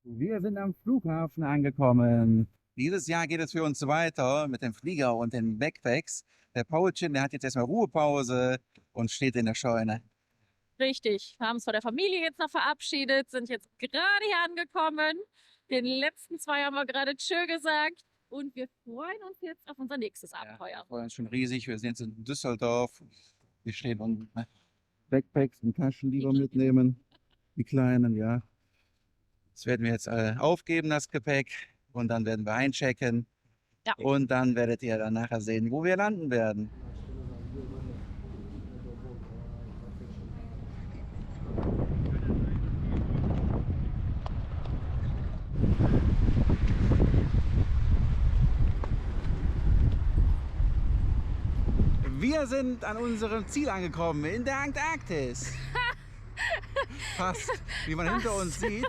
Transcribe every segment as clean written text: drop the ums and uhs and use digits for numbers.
Wir sind am Flughafen angekommen. Dieses Jahr geht es für uns weiter mit dem Flieger und den Backpacks. Der Paulchen, der hat jetzt erstmal Ruhepause und steht in der Scheune. Richtig. Wir haben uns von der Familie jetzt noch verabschiedet, sind jetzt gerade hier angekommen. Den letzten zwei haben wir gerade Tschö gesagt. Und wir freuen uns jetzt auf unser nächstes Abenteuer. Wir freuen uns schon riesig. Wir sind jetzt in Düsseldorf. Wir stehen und Backpacks und Taschen, die wir mitnehmen. Die kleinen, ja. Das werden wir jetzt aufgeben, das Gepäck. Und dann werden wir einchecken. Ja. Und dann werdet ihr dann nachher sehen, wo wir landen werden. Wir sind an unserem Ziel angekommen, in der Antarktis. Fast, wie man hinter uns sieht.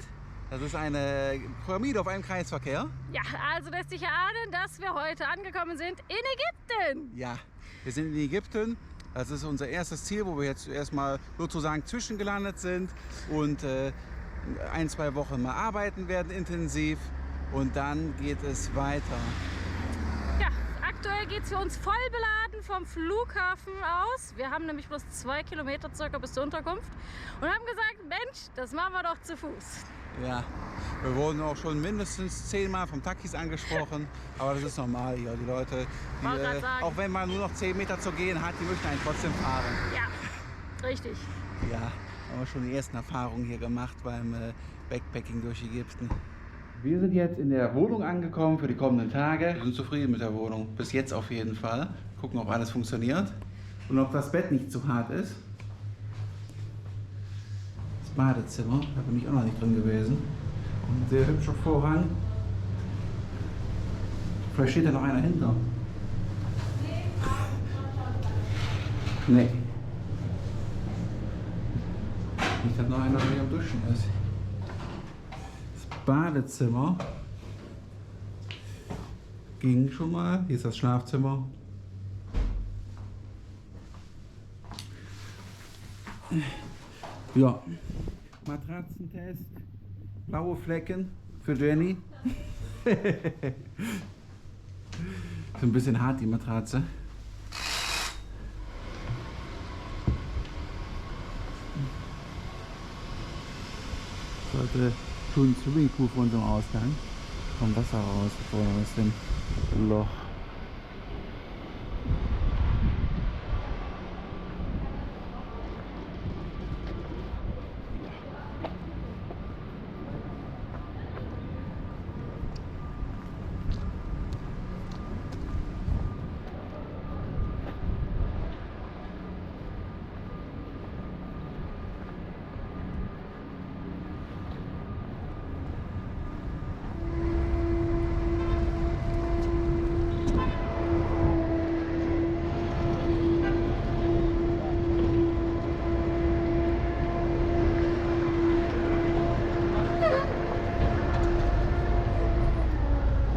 Das ist eine Pyramide auf einem Kreisverkehr. Ja, also lässt sich erahnen, dass wir heute angekommen sind in Ägypten. Ja, wir sind in Ägypten. Das ist unser erstes Ziel, wo wir jetzt erstmal sozusagen zwischengelandet sind und 1-2 Wochen mal arbeiten werden intensiv. Und dann geht es weiter. Ja, aktuell geht es für uns voll beladen vom Flughafen aus. Wir haben nämlich bloß 2 Kilometer circa bis zur Unterkunft und haben gesagt, Mensch, das machen wir doch zu Fuß. Ja, wir wurden auch schon mindestens 10-mal vom Taxis angesprochen, aber das ist normal hier. Die Leute, die, auch wenn man nur noch 10 Meter zu gehen hat, die möchten einen trotzdem fahren. Ja, richtig. Ja, haben wir schon die ersten Erfahrungen hier gemacht beim Backpacking durch Ägypten. Wir sind jetzt in der Wohnung angekommen für die kommenden Tage. Wir sind zufrieden mit der Wohnung, bis jetzt auf jeden Fall. Gucken, ob alles funktioniert und ob das Bett nicht zu hart ist. Badezimmer, da bin ich auch noch nicht drin gewesen. Und ein sehr hübscher Vorhang. Vielleicht steht da noch einer hinter. Nee. Nicht, dass noch einer hier am Duschen ist. Das Badezimmer ging schon mal. Hier ist das Schlafzimmer. Ja. Matratzentest. Blaue Flecken für Jenny. Ist ein bisschen hart, die Matratze. Sollte schon ein Swimmingpool vor unserem Ausgang. Kommt Wasser raus, bevor wir aus dem Loch.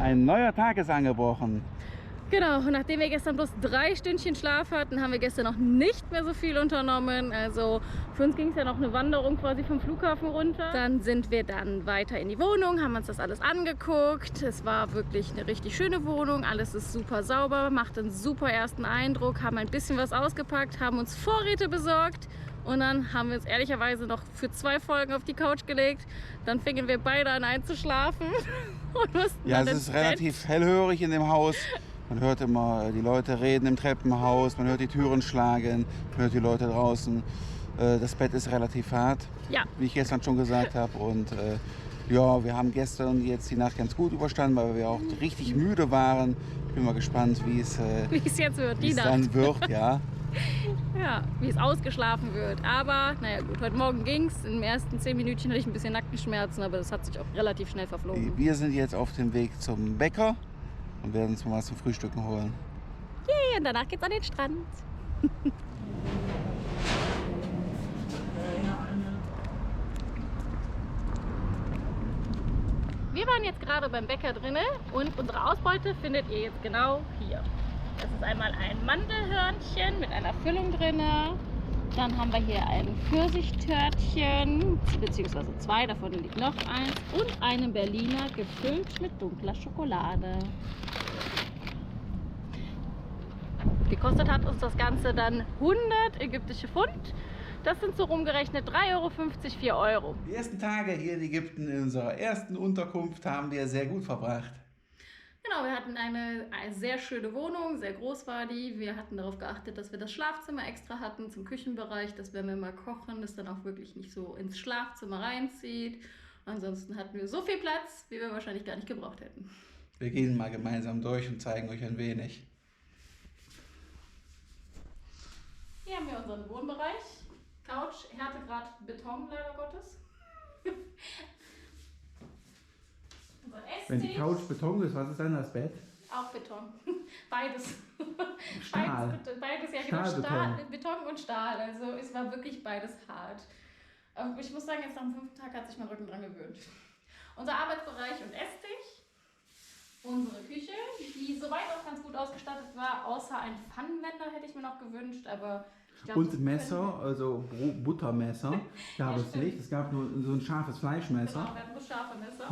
Ein neuer Tag ist angebrochen. Genau, und nachdem wir gestern bloß 3 Stündchen Schlaf hatten, haben wir gestern noch nicht mehr so viel unternommen. Also für uns ging es ja noch eine Wanderung quasi vom Flughafen runter. Dann sind wir dann weiter in die Wohnung, haben uns das alles angeguckt. Es war wirklich eine richtig schöne Wohnung, alles ist super sauber, macht einen super ersten Eindruck, haben ein bisschen was ausgepackt, haben uns Vorräte besorgt. Und dann haben wir uns ehrlicherweise noch für 2 Folgen auf die Couch gelegt. Dann fingen wir beide an einzuschlafen. Und mussten ja, dann es ist relativ hellhörig in dem Haus. Man hört immer die Leute reden im Treppenhaus, man hört die Türen schlagen, man hört die Leute draußen. Das Bett ist relativ hart, ja, wie ich gestern schon gesagt habe. Und ja, wir haben gestern jetzt die Nacht ganz gut überstanden, weil wir auch richtig müde waren. Ich bin mal gespannt, wie es jetzt wird, wie es dann wird, ja. Ja, wie es ausgeschlafen wird. Aber naja gut, heute Morgen ging es. In den ersten 10 Minütchen hatte ich ein bisschen Nackenschmerzen, aber das hat sich auch relativ schnell verflogen. Wir sind jetzt auf dem Weg zum Bäcker und werden uns mal was zum Frühstücken holen. Yay, und danach geht's an den Strand. Wir waren jetzt gerade beim Bäcker drinne und unsere Ausbeute findet ihr jetzt genau hier. Das ist einmal ein Mandelhörnchen mit einer Füllung drinne. Dann haben wir hier ein Pfirsichtörtchen, beziehungsweise 2, davon liegt noch eins. Und einen Berliner gefüllt mit dunkler Schokolade. Gekostet hat uns das Ganze dann 100 ägyptische Pfund. Das sind so rumgerechnet 3,50 €, 4 €. Die ersten Tage hier in Ägypten in unserer ersten Unterkunft haben wir sehr gut verbracht. Genau, wir hatten eine sehr schöne Wohnung, sehr groß war die. Wir hatten darauf geachtet, dass wir das Schlafzimmer extra hatten zum Küchenbereich, dass wenn wir mal kochen, das dann auch wirklich nicht so ins Schlafzimmer reinzieht. Ansonsten hatten wir so viel Platz, wie wir wahrscheinlich gar nicht gebraucht hätten. Wir gehen mal gemeinsam durch und zeigen euch ein wenig. Hier haben wir unseren Wohnbereich. Couch, Härtegrad Beton, leider Gottes. Unser Esstisch. Wenn die Couch Beton ist, was ist dann das Bett? Auch Beton. Beides. Stahl. Beides, ja genau. Stahl, Beton und Stahl. Also es war wirklich beides hart. Ich muss sagen, jetzt nach dem 5. Tag hat sich mein Rücken dran gewöhnt. Unser Arbeitsbereich und Esstisch. Unsere Küche, die soweit auch ganz gut ausgestattet war, außer ein Pfannenwender hätte ich mir noch gewünscht, aber ich glaub, und Messer, also Buttermesser, gab es nicht. Es gab nur so ein scharfes Fleischmesser. Genau, wir hatten nur scharfe Messer.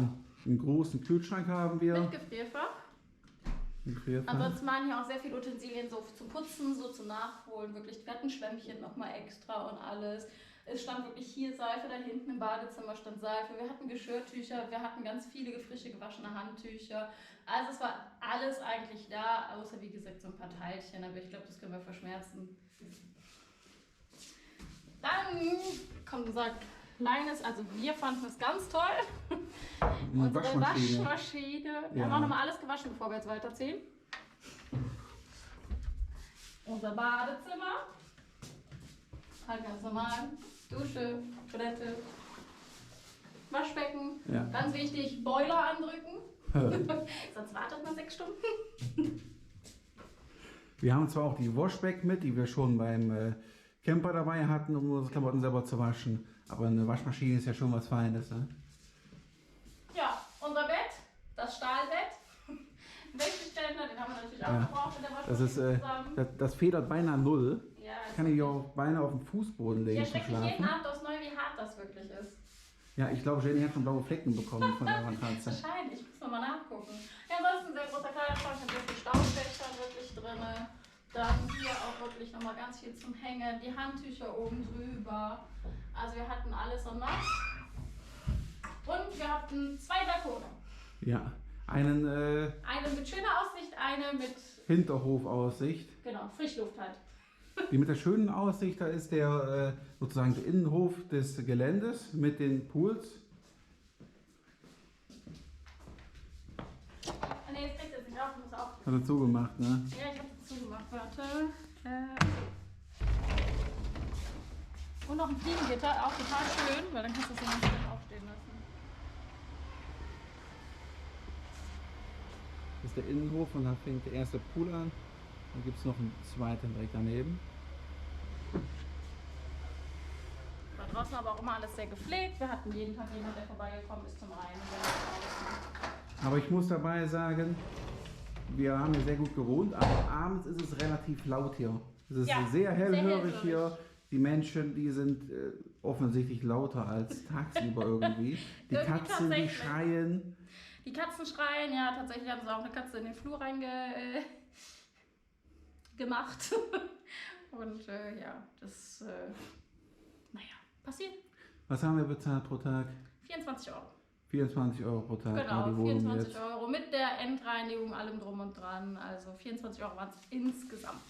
Einen großen Kühlschrank haben wir. Mit Gefrierfach. Ansonsten waren hier auch sehr viele Utensilien so zum Putzen, so zum Nachholen. Wirklich, wir hatten Schwämmchen nochmal extra und alles. Es stand wirklich hier Seife, da hinten im Badezimmer stand Seife. Wir hatten Geschirrtücher, wir hatten ganz viele frische gewaschene Handtücher. Also es war alles eigentlich da, außer wie gesagt so ein paar Teilchen. Aber ich glaube, das können wir verschmerzen. Dann kommt unser kleines, also wir fanden es ganz toll. Unsere Waschmaschine. Wir haben auch nochmal alles gewaschen, bevor wir jetzt weiterziehen. Unser Badezimmer. Halt ganz normal. Dusche, Toilette, Waschbecken. Ja. Ganz wichtig, Boiler andrücken. Sonst wartet man 6 Stunden. Wir haben zwar auch die Waschbeck mit, die wir schon beim Camper dabei hatten, um unsere Klamotten selber zu waschen. Aber eine Waschmaschine ist ja schon was Feines, ne? Ja, unser Bett, das Stahlbett. Wäscheständer, den haben wir natürlich auch gebraucht in der Waschmaschine zusammen. Das federt beinahe null. Ja, kann ich auch beinahe auf dem Fußboden legen zum Schlafen. Ich jeden Abend aufs Neue, wie hart das wirklich ist. Ja, ich glaube, Jenny hat schon blaue Flecken bekommen von der Matratze. Wahrscheinlich, ich muss nochmal nachgucken. Ja, ansonsten ein sehr großer Kleiderschrank mit sehr viel Staubfächern wirklich drin. Dann hier auch wirklich nochmal ganz viel zum Hängen, die Handtücher oben drüber. Also wir hatten alles en masse. Und wir hatten 2 Balkone. Ja, einen mit schöner Aussicht, eine mit Hinterhofaussicht. Genau, Frischluft halt. Die mit der schönen Aussicht, da ist der sozusagen der Innenhof des Geländes mit den Pools. Ne, jetzt kriegst du jetzt nicht auf, muss auf. Hat er zugemacht, ne? Ja, ich hab das zugemacht, warte. Und noch ein Fliegengitter, auch total schön, weil dann kannst du es immer schön aufstehen lassen. Das ist der Innenhof und da fängt der erste Pool an. Dann gibt es noch einen zweiten direkt daneben. War draußen aber auch immer alles sehr gepflegt. Wir hatten jeden Tag jemand, der vorbeigekommen ist zum Reinigen. Aber ich muss dabei sagen, wir haben hier sehr gut gewohnt, aber abends ist es relativ laut hier. Es ist sehr hellhörig hier. Die Menschen, die sind offensichtlich lauter als tagsüber irgendwie. Die Katzen, die schreien. Die Katzen schreien, ja, tatsächlich haben sie auch eine Katze in den Flur gemacht. Und ja, das, passiert. Was haben wir bezahlt pro Tag? 24 €. 24 € pro Tag. Genau, 24 € mit der Endreinigung, allem drum und dran. Also 24 € waren es insgesamt.